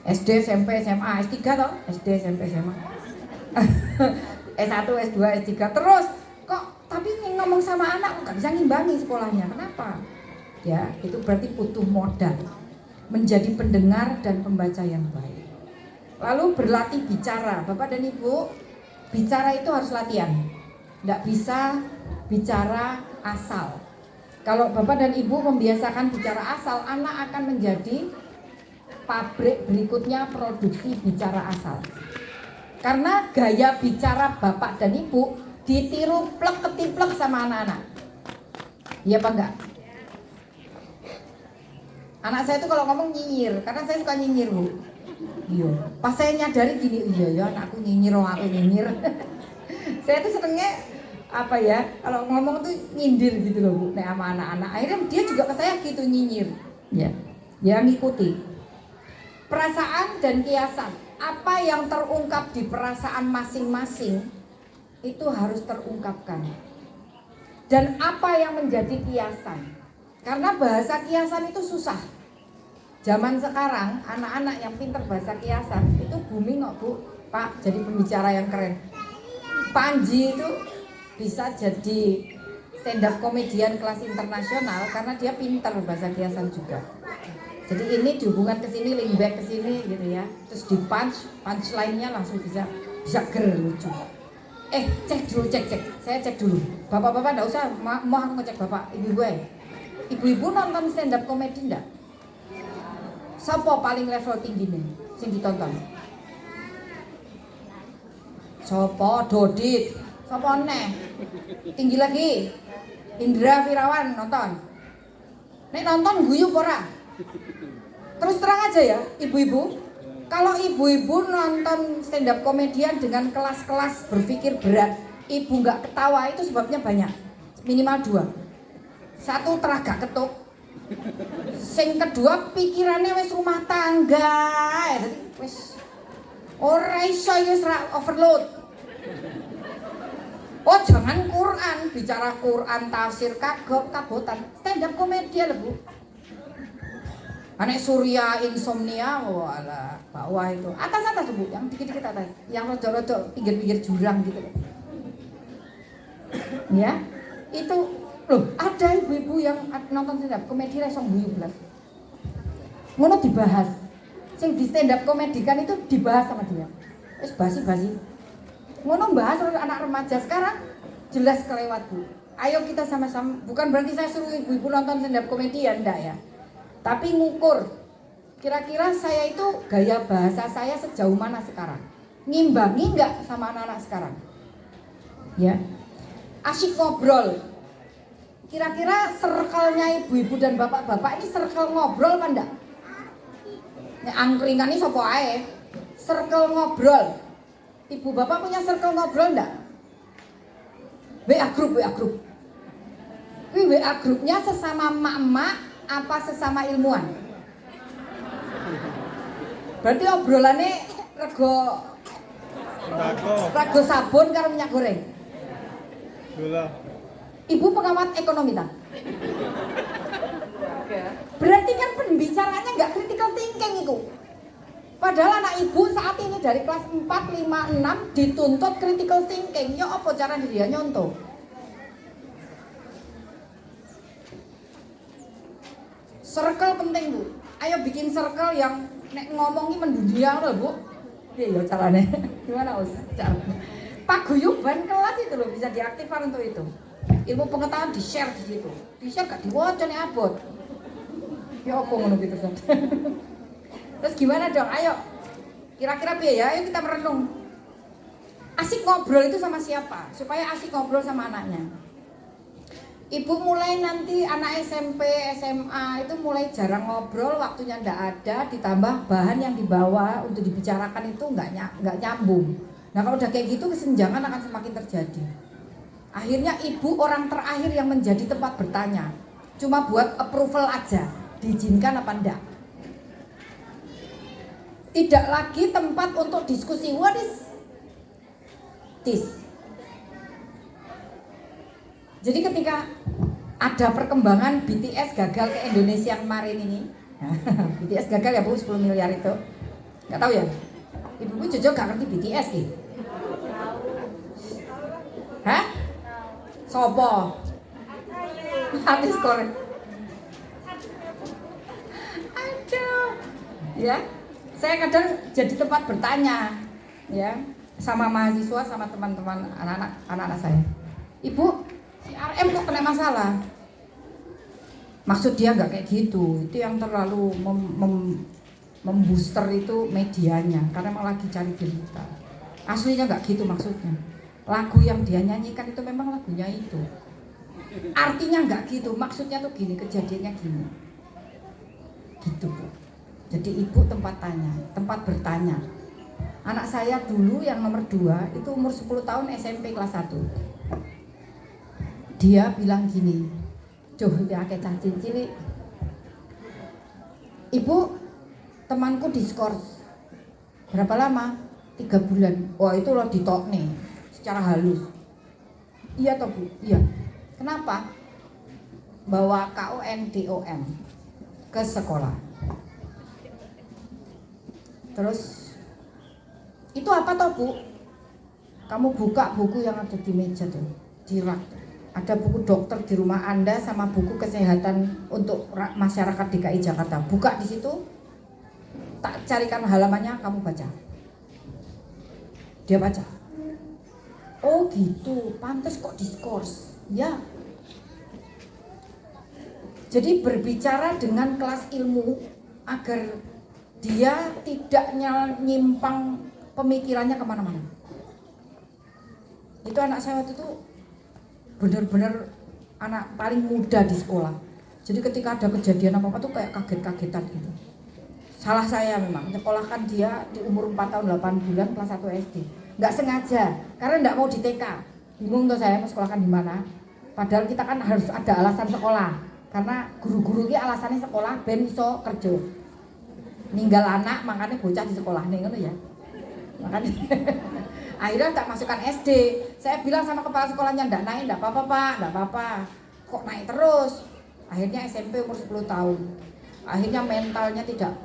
SD, SMP, SMA, S3 toh? SD, SMP, SMA. S1, S2, S3 terus. Kok tapi ngomong sama anak nggak bisa ngimbangi sekolahnya. Kenapa? Ya, itu berarti butuh modal. Menjadi pendengar dan pembaca yang baik. Lalu berlatih bicara. Bapak dan ibu, bicara itu harus latihan. Tidak bisa bicara asal. Kalau bapak dan ibu membiasakan bicara asal, anak akan menjadi pabrik berikutnya produksi bicara asal. Karena gaya bicara bapak dan ibu ditiru plek ketiplek sama anak-anak. Iya apa enggak? Anak saya itu kalau ngomong nyinyir, karena saya suka nyinyir bu. Iya. Pas saya nyadari gini, iya ya anakku nyinyir, aku nyinyir. Saya tuh senengnya apa ya, kalau ngomong tuh nyindir gitu loh bu, nek sama anak-anak. Akhirnya dia juga ke saya gitu nyinyir. Ya, dia ngikuti. Perasaan dan kiasan, apa yang terungkap di perasaan masing-masing itu harus terungkapkan. Dan apa yang menjadi kiasan? Karena bahasa kiasan itu susah. Zaman sekarang anak-anak yang pintar bahasa kiasan itu booming kok bu, Pak, jadi pembicara yang keren. Panji itu bisa jadi stand up komedian kelas internasional karena dia pintar bahasa kiasan juga. Jadi ini dihubungkan ke sini, link back ke sini gitu ya. Terus di punchline-nya langsung bisa ger lucu. Cek dulu, cek. Saya cek dulu. Bapak-bapak enggak usah, mau aku ngecek bapak, ibu gue. Ibu-ibu nonton stand up komedi enggak? Siapa paling level tinggi nih sing ditonton? Sopo Dodit, sopo neh? Tinggi lagi. Indra Firawan nonton. Nek nonton guyu ora? Terus terang aja ya, ibu-ibu. Kalau ibu-ibu nonton stand up komedian dengan kelas-kelas berpikir berat, ibu nggak ketawa itu sebabnya banyak. Minimal 2. 1 teragak ketuk. Sing kedua pikirannya wis rumah tangga. Wis ora iso wis overload. Oh jangan Quran, bicara Quran, tafsir kagotan. Stand up komedian lho Bu. Anek Surya insomnia, walah bawah itu. Atas Bu, yang dikit-dikit atas. Yang rodo-rodo pinggir-pinggir jurang gitu loh. Ya, itu loh, ada ibu-ibu yang nonton stand up komedi langsung guyu belas. Ngono dibahas. Sing di stand up komedi kan itu dibahas sama dia. Wis basi-basi. Ngono bahas anak remaja sekarang jelas kelewat Bu. Ayo kita sama-sama, bukan berarti saya suruh ibu-ibu nonton stand up komedi ya, enggak ya. Tapi ngukur, kira-kira saya itu gaya bahasa saya sejauh mana sekarang? Ngimbangi enggak sama anak-anak sekarang? Ya, asyik ngobrol. Kira-kira circle-nya ibu-ibu dan bapak-bapak ini circle ngobrol kan enggak? Nek angkringan ini sapa ae? Circle ngobrol. Ibu bapak punya circle ngobrol enggak? WA group. Ini WA grupnya sesama emak-emak apa sesama ilmuwan? Berarti obrolannya rego sabun karo minyak goreng. Gula. Ibu pengamat ekonomi tak? Berarti kan pembicaraannya nggak critical thinking itu. Padahal anak ibu saat ini dari kelas 4, 5, 6 dituntut critical thinking. Ya apa cara dia nyontoh? Circle penting Bu. Ayo bikin circle yang nek ngomongi mendunia loh Bu. Iya caranya. Gimana Us? Caranya. Paguyuban kelas itu loh bisa diaktifkan untuk itu. Ilmu pengetahuan di-share di situ. Di-share gak diwaca nek abot. Ya apa ngono gitu kan. Terus gimana dong? Ayo. Kira-kira piye ya? Ayo kita merenung. Asik ngobrol itu sama siapa? Supaya asik ngobrol sama anaknya. Ibu mulai nanti anak SMP, SMA itu mulai jarang ngobrol, waktunya ndak ada, ditambah bahan yang dibawa untuk dibicarakan itu nggak nyambung. Nah kalau udah kayak gitu kesenjangan akan semakin terjadi. Akhirnya ibu orang terakhir yang menjadi tempat bertanya, cuma buat approval aja, diizinkan apa enggak. Tidak lagi tempat untuk diskusi, what is this? Jadi ketika ada perkembangan BTS gagal ke Indonesia kemarin ini, BTS gagal ya Bu, 10 miliar itu, nggak tahu ya? Ibu Jojo gak ngerti BTS nih? Hah? Sopo? Artis Korea. Aduh, ya. Saya kadang jadi tempat bertanya, ya, sama mahasiswa, sama teman-teman anak-anak saya. Ibu, si RM kok kena masalah? Maksud dia nggak kayak gitu. Itu yang terlalu membooster itu medianya, karena emang lagi cari berita. Aslinya nggak gitu maksudnya. Lagu yang dia nyanyikan itu memang lagunya itu. Artinya nggak gitu. Maksudnya tuh gini, kejadiannya gini. Gitu Bu. Jadi ibu tempat tanya, tempat bertanya. Anak saya dulu yang nomor 2 itu umur 10 tahun SMP kelas 1. Dia bilang gini, "Duh, dia akeh cacing cilik. Ibu, temanku diskors. Berapa lama? 3 bulan. Wah itu loh ditok nih, secara halus. Iya toh Bu? Iya. Kenapa? Bawa KUN-DOM ke sekolah. Terus, itu apa toh Bu? Kamu buka buku yang ada di meja tuh, di rak. Ada buku dokter di rumah Anda sama buku kesehatan untuk masyarakat DKI Jakarta. Buka di situ, tak carikan halamannya, kamu baca. Dia baca. Oh gitu, pantas kok diskors. Ya. Jadi berbicara dengan kelas ilmu agar dia tidak nyimpang pemikirannya kemana-mana. Itu anak saya waktu itu benar-benar anak paling muda di sekolah. Jadi ketika ada kejadian apa-apa tuh kayak kaget-kagetan gitu. Salah saya memang, nyekolahkan dia di umur 4 tahun 8 bulan kelas 1 SD. Nggak sengaja, karena nggak mau di TK. Bingung tuh saya mau sekolahkan di mana. Padahal kita kan harus ada alasan sekolah. Karena guru-guru ini alasannya sekolah ben iso kerja. Ninggal anak makanya bocah di sekolah nih ngono ya. Makanya akhirnya tak masukkan SD. Saya bilang sama kepala sekolahnya, ndak naik, ndak apa-apa Pak, ndak apa-apa. Kok naik terus? Akhirnya SMP umur 10 tahun. Akhirnya mentalnya tidak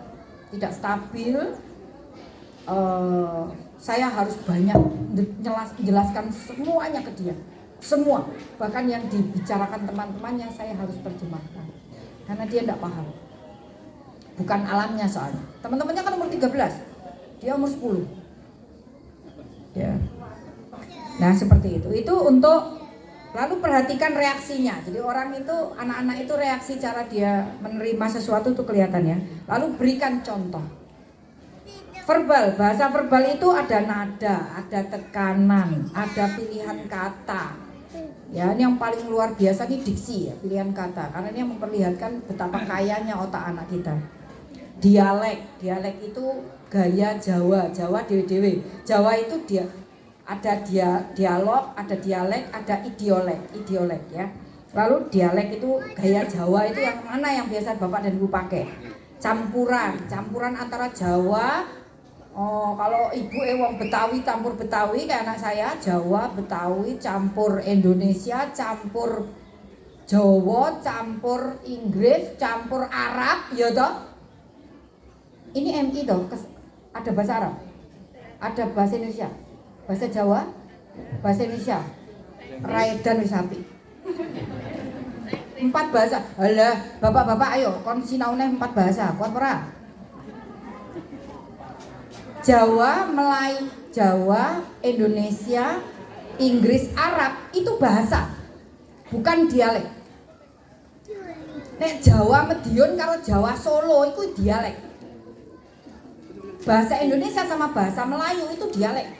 stabil. Saya harus banyak menjelaskan semuanya ke dia. Semua, bahkan yang dibicarakan teman-temannya saya harus terjemahkan. Karena dia ndak paham. Bukan alamnya soalnya. Teman-temannya kan umur 13. Dia umur 10. Ya. Nah seperti itu. Itu untuk lalu perhatikan reaksinya. Jadi orang itu, anak-anak itu reaksi cara dia menerima sesuatu itu kelihatan ya. Lalu berikan contoh. Verbal, bahasa verbal itu ada nada, ada tekanan, ada pilihan kata. Ya, ini yang paling luar biasa nih diksi ya, pilihan kata. Karena ini yang memperlihatkan betapa kayanya otak anak kita. Dialek itu gaya Jawa, Jawa dewe-dewe. Jawa itu dia ada dialog, ada dialek, ada idiolek ya. Lalu dialek itu gaya Jawa itu yang mana yang biasa Bapak dan Ibu pakai? Campuran antara Jawa. Oh, kalau ibu wong Betawi campur Betawi kayak anak saya, Jawa, Betawi campur Indonesia, campur Jawa, campur Inggris, campur Arab, ya toh? Ini MI toh, ada bahasa Arab, ada bahasa Indonesia, bahasa Jawa, bahasa Indonesia, Raidan Wisapi. 4 bahasa. Alah, bapak-bapak ayo kon sinaune 4 bahasa, kuat ora? Jawa, Melayu, Jawa, Indonesia, Inggris, Arab itu bahasa, bukan dialek. Nek Jawa Medion karo Jawa Solo itu dialek. Bahasa Indonesia sama bahasa Melayu itu dialek.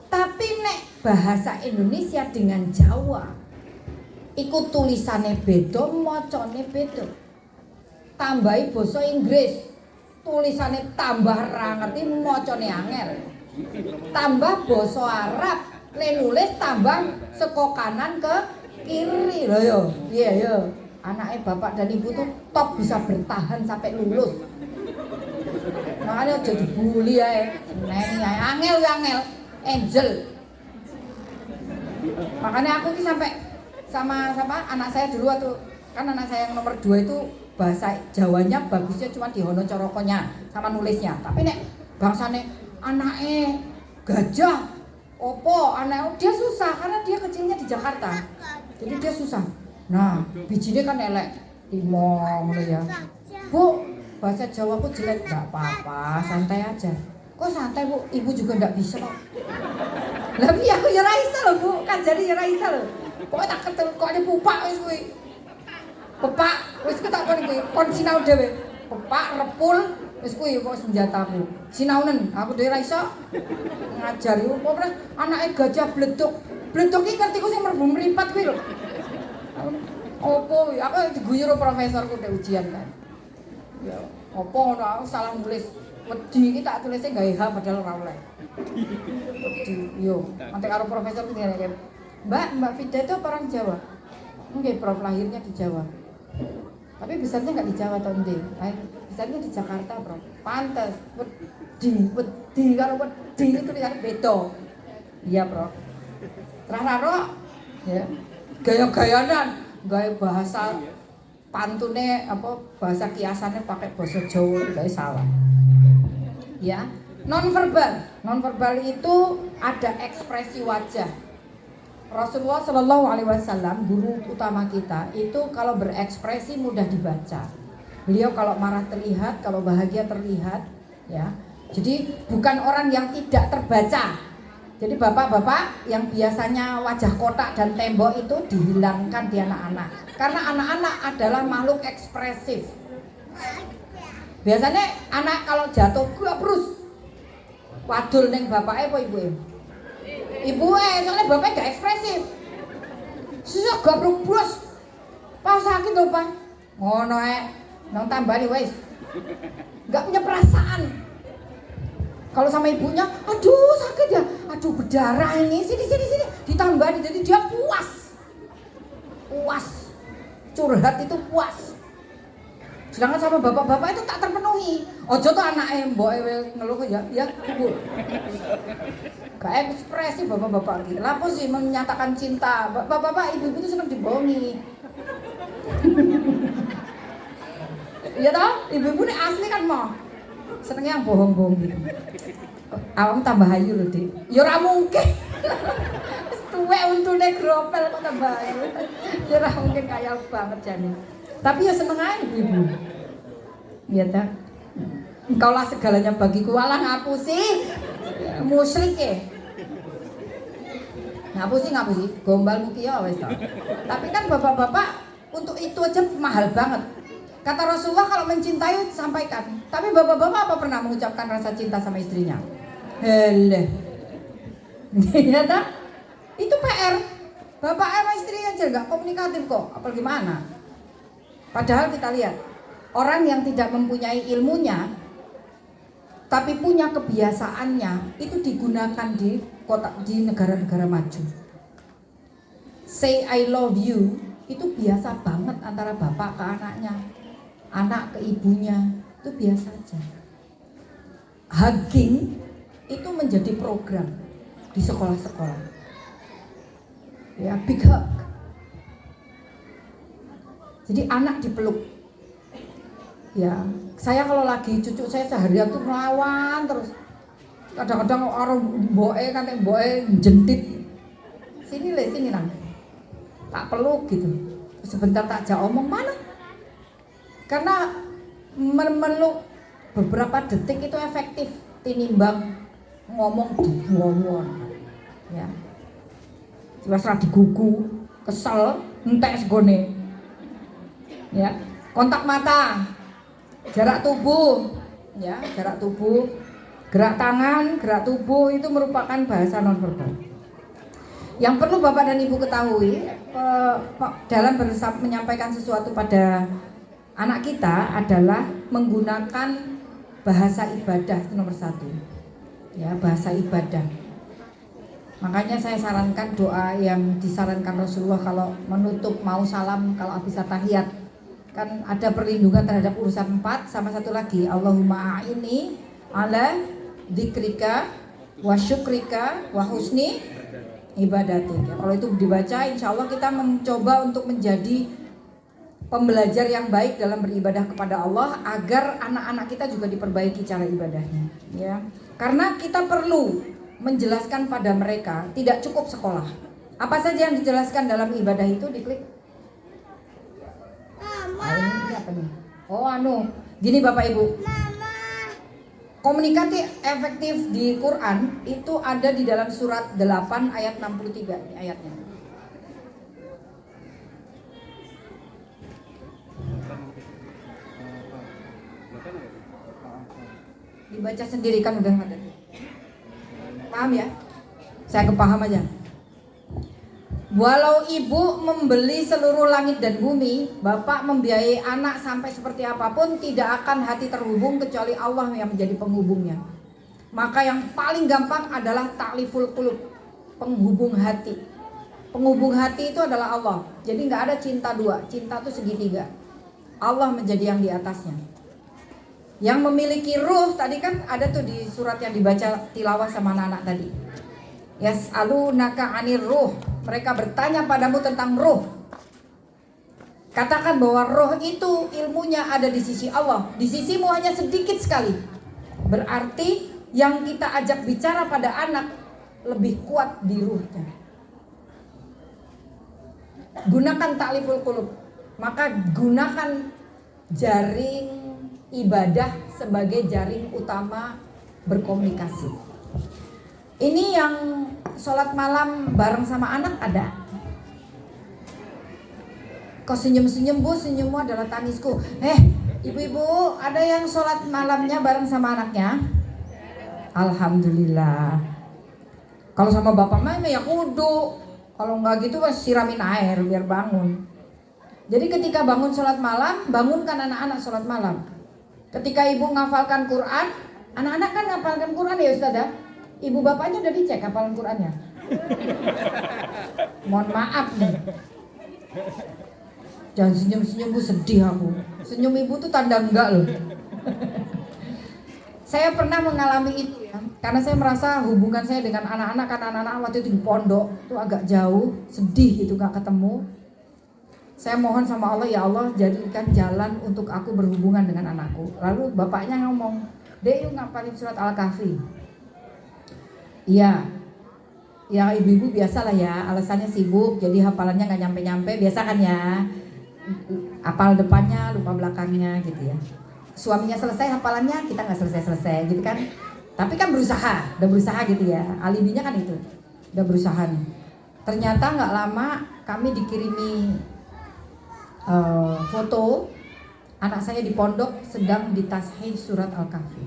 Tapi nek bahasa Indonesia dengan Jawa iku tulisane beda, macane beda. Tambahi basa Inggris, tulisane tambah ra ngerti, macane angel. Tambah basa Arab, le nulis tambah saka kanan ke kiri lho yo. Iya yo. Anaknya bapak dan ibu tuh top bisa bertahan sampai lulus. Makanya aja dibully ae. Neni ae angel ya angel, angel. Makanya aku ki sampai sama anak saya dulu waktu kan anak saya yang nomor 2 itu bahasa Jawanya bagusnya cuma di Hono Corokonya sama nulisnya. Tapi nek bangsane anaknya gajah, opo anak dia susah karena dia kecilnya di Jakarta. Jadi dia susah. Nah, bijinya kan elek, timong ya. Bu, bahasa Jawaku jelek, nggak apa-apa, santai aja. Kok santai bu? Ibu juga nggak bisa kok. Tapi aku ya raisa loh bu, kan jadi ya raisa loh. Pokoknya tak ketemu kok ada pupak wis kuwi. Pepak, wis ku tak kon kuwi, kon sinau dhewe. Pepak repul wis kuwi kok senjataku. Sinaunen, aku dhewe ra iso ngajar iku. Apa anake gajah bleduk. Bleduk iki ngertiku sing mlebu mripat kuwi lho. Opo ya aku diguyur profesorku dek ujian kan. Ya, opo ngono aku salah nulis. Wedi iki tak tulisnya gawe H padahal ora oleh. Wedi yo, nanti karo profesor ku ngene Mbak Fida itu orang Jawa. Nggih, Prof lahirnya di Jawa. Tapi besarnya enggak di Jawa toh nggih. Besarnya di Jakarta, Prof. Pantes wedi karo wedi itu tulisannya beda. Iya, Prof. Raro ya. Gaya-gayanan, gawe bahasa pantune apa bahasa kiasannya pakai bahasa Jawa itu salah. Ya, nonverbal itu ada ekspresi wajah. Rasulullah Shallallahu Alaihi Wasallam, guru utama kita, itu kalau berekspresi mudah dibaca. Beliau kalau marah terlihat, kalau bahagia terlihat, ya. Jadi bukan orang yang tidak terbaca. Jadi bapak-bapak yang biasanya wajah kotak dan tembok itu dihilangkan di anak-anak. Karena anak-anak adalah makhluk ekspresif. Biasanya anak kalau jatuh gabrus wadul neng bapaknya apa ibu? Ibu soalnya bapaknya gak ekspresif. Susah gabruk brus. Pak sakit lho Pak. Ngono nang tambani wis. Gak punya perasaan. Kalau sama ibunya, aduh sakit ya, aduh berdarah ini, sini, ditambahin, jadi dia puas, curhat itu puas. Sedangkan sama bapak-bapak itu tak terpenuhi. Ojo tuh anak mbok ngeluh ya bu. Gak ekspresi bapak-bapak gitu. Lapo sih menyatakan cinta, bapak-bapak ibu-ibu itu senang dibohongi. Iya toh, ibu-ibu ini asli kan mau. Senengnya yang bohong-bohong gitu. Awam tambah ayu loh Dik. Ya ora mungkin. Wis tuwek untune gropel kok tambah ayu. Ya ora mungkin kaya banget jane. Tapi ya seneng aja ibu. Iya ta. Engkau lah segalanya bagiku. Walah ngapusi. Musyrik ya. Ngapusi. Gombal muki ya wis ta. Tapi kan bapak-bapak untuk itu aja mahal banget. Kata Rasulullah kalau mencintai sampaikan. Tapi bapak-bapak apa pernah mengucapkan rasa cinta sama istrinya? Hele. Ya tak? Itu PR. Bapak sama istrinya aja nggak komunikatif kok. Apalagi gimana? Padahal kita lihat orang yang tidak mempunyai ilmunya, tapi punya kebiasaannya itu digunakan di negara-negara maju. Say I love you itu biasa banget antara bapak ke anaknya. Anak ke ibunya itu biasa aja. Hugging itu menjadi program di sekolah-sekolah. Ya, big hug. Jadi anak dipeluk. Ya, saya kalau lagi cucu saya seharian tuh melawan terus. Kadang-kadang orang mboke jentit. Sini nang. Tak peluk gitu. Sebentar tak ajak omong mana? Karena memeluk beberapa detik itu efektif tinimbang ngomong diwon. Ya. Jelas ra digugu, kesel, entek segone. Ya, kontak mata, jarak tubuh, ya, jarak tubuh, gerak tangan, gerak tubuh itu merupakan bahasa nonverbal. Yang perlu Bapak dan Ibu ketahui dalam menyampaikan sesuatu pada anak kita adalah menggunakan bahasa ibadah, itu nomor satu. Ya, bahasa ibadah. Makanya saya sarankan doa yang disarankan Rasulullah kalau menutup mau salam, kalau habis tahiyat. Kan ada perlindungan terhadap urusan 4, sama satu lagi, Allahumma a'inni ala dzikrika wa syukrika wa husni ibadatik. Ya, kalau itu dibaca, insya Allah kita mencoba untuk menjadi pembelajar yang baik dalam beribadah kepada Allah, agar anak-anak kita juga diperbaiki cara ibadahnya. Ya, karena kita perlu menjelaskan pada mereka, tidak cukup sekolah. Apa saja yang dijelaskan dalam ibadah itu, diklik. Ini apa nih? Oh gini Bapak Ibu. Komunikasi efektif di Quran itu ada di dalam surat 8 ayat 63. Ini ayatnya. Dibaca sendiri kan udah ada. Paham ya? Saya kepaham aja. Walau ibu membeli seluruh langit dan bumi, bapak membiayai anak sampai seperti apapun, tidak akan hati terhubung kecuali Allah yang menjadi penghubungnya. Maka yang paling gampang adalah ta'liful qulub, penghubung hati. Penghubung hati itu adalah Allah. Jadi nggak ada cinta dua, cinta itu segitiga. Allah menjadi yang di atasnya. Yang memiliki ruh, tadi kan ada tuh di surat yang dibaca tilawah sama anak-anak tadi. Yas'alunaka 'anir ruh. Mereka bertanya padamu tentang ruh. Katakan bahwa roh itu ilmunya ada di sisi Allah. Di sisimu hanya sedikit sekali. Berarti yang kita ajak bicara pada anak lebih kuat di ruhnya. Gunakan ta'liful qulub. Maka gunakan jaring ibadah sebagai jaring utama berkomunikasi. Ini yang sholat malam bareng sama anak ada. Kok senyum-senyum bu, senyummu adalah tangisku. Ibu-ibu ada yang sholat malamnya bareng sama anaknya? Alhamdulillah. Kalau sama bapak mama ya kudu. Kalau nggak gitu siramin air biar bangun. Jadi ketika bangun sholat malam, bangunkan anak-anak sholat malam. Ketika ibu ngafalkan Quran, anak-anak kan ngafalkan Quran ya Ustazah. Ibu bapaknya udah dicek hafalan Qurannya. Mohon maaf nih. Jangan senyum-senyum bu, sedih aku. Senyum ibu tuh tanda enggak loh. Saya pernah mengalami itu ya. Karena saya merasa hubungan saya dengan anak-anak, karena anak-anak waktu itu di pondok tuh agak jauh, sedih gitu gak ketemu. Saya mohon sama Allah, ya Allah jadikan jalan untuk aku berhubungan dengan anakku. Lalu bapaknya ngomong, Dek yuk ngapalin surat Al-Kahfi. Iya, ya ibu-ibu biasa lah ya, alasannya sibuk jadi hafalannya gak nyampe-nyampe, biasa kan ya. Hafal depannya, lupa belakangnya gitu ya. Suaminya selesai hafalannya, kita gak selesai-selesai gitu kan. Tapi kan udah berusaha gitu ya, alibinya kan itu, udah berusaha nih. Ternyata gak lama kami dikirimi foto anak saya di pondok sedang ditashih surat Al-Kahfi.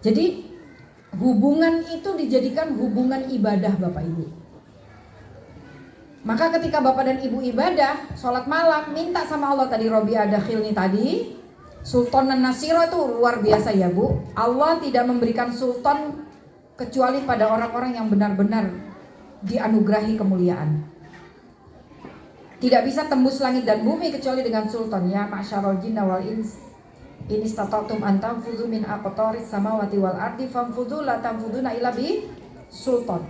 Jadi hubungan itu dijadikan hubungan ibadah Bapak Ibu. Maka ketika Bapak dan Ibu ibadah, sholat malam, minta sama Allah tadi Robi Adakhilni tadi, Sultan dan Nasiro itu luar biasa ya Bu. Allah tidak memberikan sultan kecuali pada orang-orang yang benar-benar dianugerahi kemuliaan. Tidak bisa tembus langit dan bumi kecuali dengan sultan. Ya ma'syarul jinna wal ins, in istata'tum an tanfudhu min aqtaris samawati wal ardi fanfudhu la tanfudhuna illa bi sultan.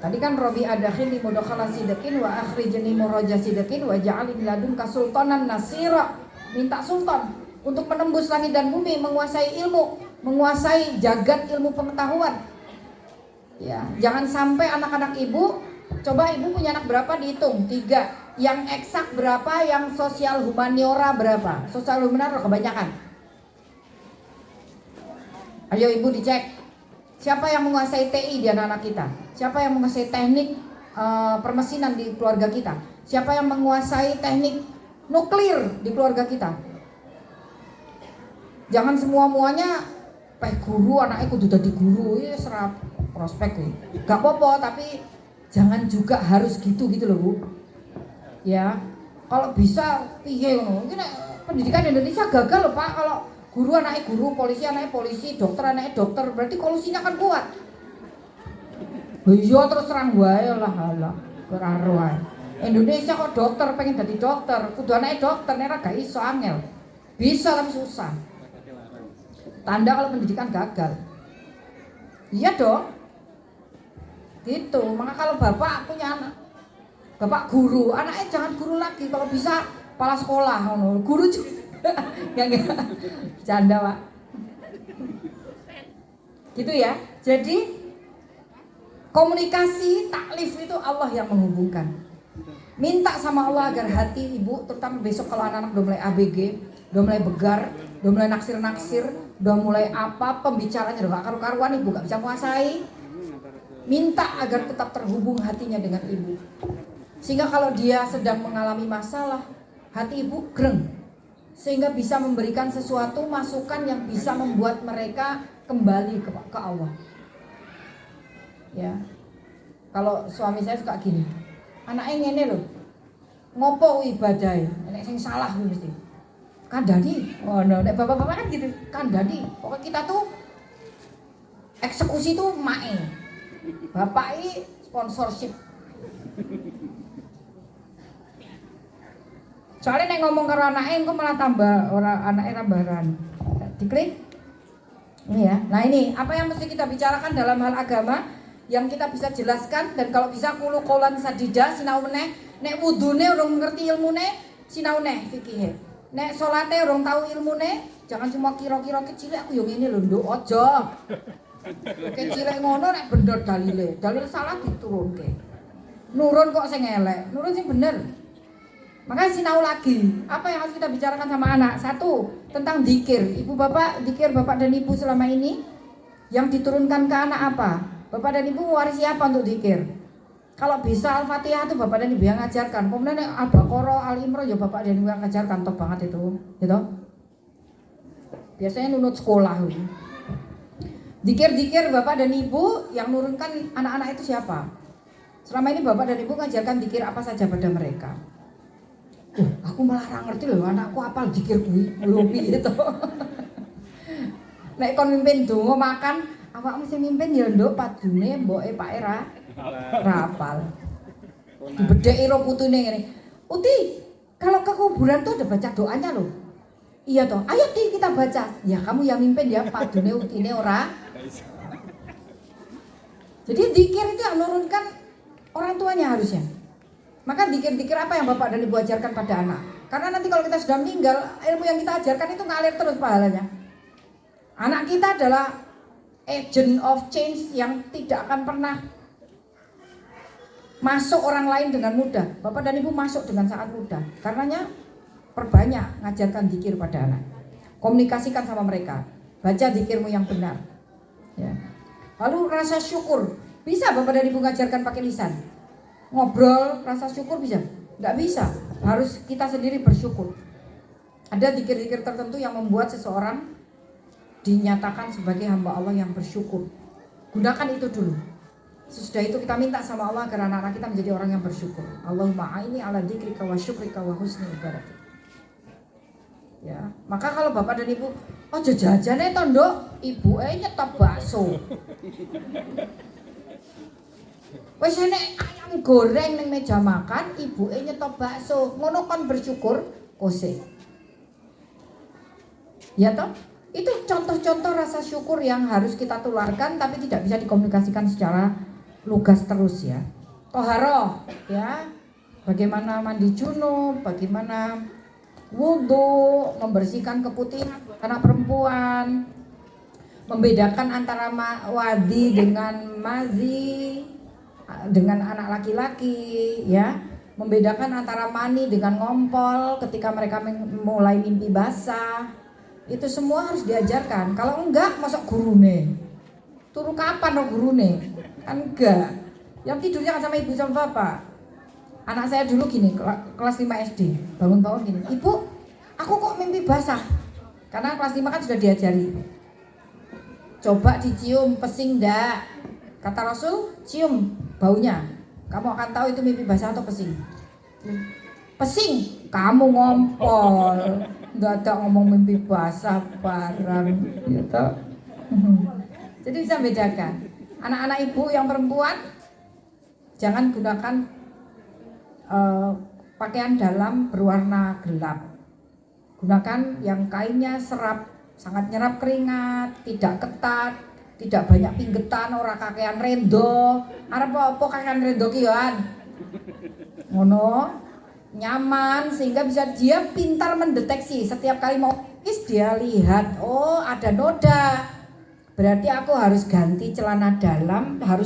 Tadi kan Robi adakhilni mudakhala sidakin wa akhrijni muraja sidakin wa ja'alni ladunka sultanan nasira. Minta sultan untuk menembus langit dan bumi, menguasai ilmu, menguasai jagat ilmu pengetahuan. Ya, jangan sampai anak-anak ibu, coba ibu punya anak berapa dihitung, 3. Yang eksak berapa, yang sosial humaniora berapa? Sosial humaniora kebanyakan. Ayo ibu dicek. Siapa yang menguasai TI di anak-anak kita? Siapa yang menguasai teknik permesinan di keluarga kita? Siapa yang menguasai teknik nuklir di keluarga kita? Jangan semua-muanya guru, anaknya kudu dadi guru, ya serap prospek nih. Gak apa-apa, tapi jangan juga harus gitu loh Bu. Ya, kalau bisa piye ngono. Iki nek pendidikan Indonesia gagal loh Pak, kalau guru anaknya guru, polisi anaknya polisi, dokter anaknya dokter, berarti kolusinya kan kuat. Iya terus terang wae lah halah, karo wae. Indonesia kok dokter pengen jadi dokter, kudu anaknya dokter, nek gak iso angel. Bisa tapi susah. Tanda kalau pendidikan gagal. Iya dong. Gitu. Maka kalau bapak punya anak, bapak guru, anaknya jangan guru lagi, kalau bisa kepala sekolah ngono. Guru juga. Enggak. Canda, Pak. Gitu ya. Jadi komunikasi taklif itu Allah yang menghubungkan. Minta sama Allah agar hati ibu, terutama besok kalau anak-anak udah mulai ABG, udah mulai begar, udah mulai naksir-naksir, udah mulai apa, pembicaranya udah gak karu-karuan, ibu gak bisa kuasai. Minta agar tetap terhubung hatinya dengan ibu, sehingga kalau dia sedang mengalami masalah, hati ibu greng, sehingga bisa memberikan sesuatu masukan yang bisa membuat mereka kembali ke Allah. Ya, kalau suami saya suka gini, anaknya ngene loh, ngopo ibadah, nek sing salah mesti kandhani. Oh no, nek bapak-bapak kan gitu, kandhani. Pokoknya kita tuh eksekusi tuh mae. Bapak ini sponsorship. Soalnya nek ngomong karo anaknya engko malah tambah orang anaknya tambahan. Diklik. Ini ya. Nah ini apa yang mesti kita bicarakan dalam hal agama yang kita bisa jelaskan, dan kalau bisa kulo kolan sadida sinau meneh. Nek wudune urung ngerti ilmune, sinau neh fikihe. Nek salate urung tahu ilmune, jangan cuma kira-kira kecil aku yo ngene lho, Nduk, aja. Kecil ngono nek bener dalile. Dalil salah diturunke. Nurun kok sing elek, nurun sing bener. Makanya sinau lagi. Apa yang harus kita bicarakan sama anak? Satu, tentang dzikir. Ibu bapak, dzikir bapak dan ibu selama ini yang diturunkan ke anak apa? Bapak dan ibu mewarisi apa untuk dzikir? Kalau bisa Al-Fatihah itu bapak dan ibu yang ngajarkan. Kemudian Al-Baqarah, Al-Imran ya bapak dan ibu yang ngajarkan. Top banget itu, gitu. Biasanya nunut sekolah. Dzikir-dzikir bapak dan ibu yang nurunkan anak-anak itu siapa? Selama ini bapak dan ibu ngajarkan dzikir apa saja pada mereka. Aku malah ora ngerti loh, anakku apal dzikir kuwi, lho piye to. Nek kon mimpin donga makan, awakmu sing mimpin ya nduk padune mboke Pak Era. Rapal. Dibedheki ro putune ngene. Uti, kalau ke kuburan tuh ada baca doanya loh. Iya toh, ayo Ti kita baca. Ya kamu yang mimpin ya, padune utine ora. Jadi dzikir itu yang menurunkan orang tuanya harusnya. Maka dzikir-dzikir apa yang bapak dan ibu ajarkan pada anak? Karena nanti kalau kita sudah meninggal, ilmu yang kita ajarkan itu ngalir terus pahalanya. Anak kita adalah agent of change yang tidak akan pernah masuk orang lain dengan mudah. Bapak dan ibu masuk dengan sangat mudah. Karenanya perbanyak ngajarkan dzikir pada anak. Komunikasikan sama mereka. Baca dzikirmu yang benar. Ya. Lalu rasa syukur. Bisa bapak dan ibu ngajarkan pakai lisan. Ngobrol rasa syukur bisa? Nggak bisa. Harus kita sendiri bersyukur. Ada dzikir-dzikir tertentu yang membuat seseorang dinyatakan sebagai hamba Allah yang bersyukur. Gunakan itu dulu. Sesudah itu kita minta sama Allah agar anak-anak kita menjadi orang yang bersyukur. Allahumma a'inni ala dzikrika wa syukrika wa husni ibadatik. Ya, maka kalau bapak dan ibu, ojo jajane to, Nduk, ibuke nyetop bakso. Wis enek ayam goreng ning meja makan, ibuke nyetop bakso. Ngono kon bersyukur, kose. Ya toh? Itu contoh-contoh rasa syukur yang harus kita tularkan tapi tidak bisa dikomunikasikan secara lugas terus ya. Toharoh ya. Bagaimana mandi junub, bagaimana wudhu, membersihkan keputihan anak perempuan, membedakan antara wadi dengan mazi dengan anak laki-laki ya, membedakan antara mani dengan ngompol ketika mereka mulai mimpi basah. Itu semua harus diajarkan. Kalau enggak, masuk gurune turu kapan lo gurune? Kan enggak. Yang tidurnya kan sama ibu sama bapak. Anak saya dulu gini, kelas 5 SD, bangun-bangun gini, ibu, aku kok mimpi basah? Karena kelas 5 kan sudah diajari. Coba dicium, pesing enggak? Kata Rasul, cium baunya. Kamu akan tahu itu mimpi basah atau pesing. Pesing, kamu ngompol. Nggak ada ngomong mimpi basah barang. Ya toh? Jadi bisa bedakan. Anak-anak ibu yang perempuan, jangan gunakan pakaian dalam berwarna gelap. Gunakan yang kainnya serap, sangat nyerap keringat, tidak ketat, tidak banyak pinggetan, ora kakean rendo. Arep apa kakean rendo ki yoan? Ngono, nyaman sehingga bisa dia pintar mendeteksi setiap kali mau dia lihat, oh ada noda. Berarti aku harus ganti celana dalam, harus